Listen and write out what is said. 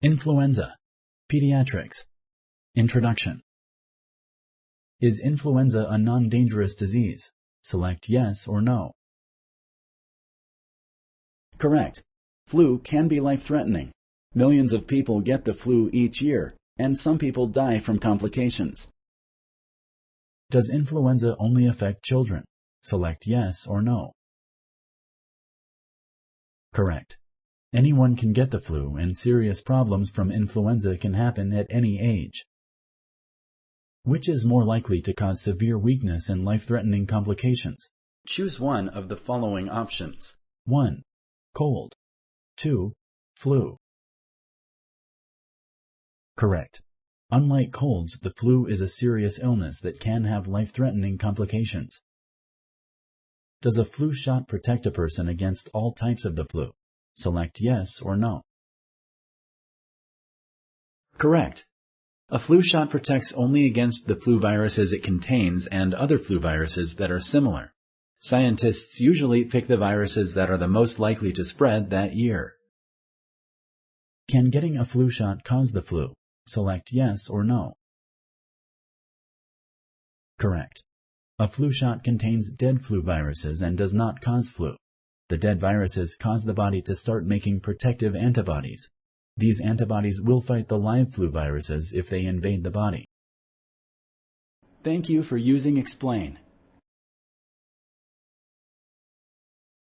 Influenza. Pediatrics. Introduction. Is influenza a non-dangerous disease? Select yes or no. Correct. Flu can be life-threatening. Millions of people get the flu each year, and some people die from complications. Does influenza only affect children? Select yes or no. Correct. Anyone can get the flu, and serious problems from influenza can happen at any age. Which is more likely to cause severe weakness and life-threatening complications? Choose one of the following options. 1. Cold. 2. Flu. Correct. Unlike colds, the flu is a serious illness that can have life-threatening complications. Does a flu shot protect a person against all types of the flu? Select yes or no. Correct. A flu shot protects only against the flu viruses it contains and other flu viruses that are similar. Scientists usually pick the viruses that are the most likely to spread that year. Can getting a flu shot cause the flu? Select yes or no. Correct. A flu shot contains dead flu viruses and does not cause flu. The dead viruses cause the body to start making protective antibodies. These antibodies will fight the live flu viruses if they invade the body. Thank you for using Explain.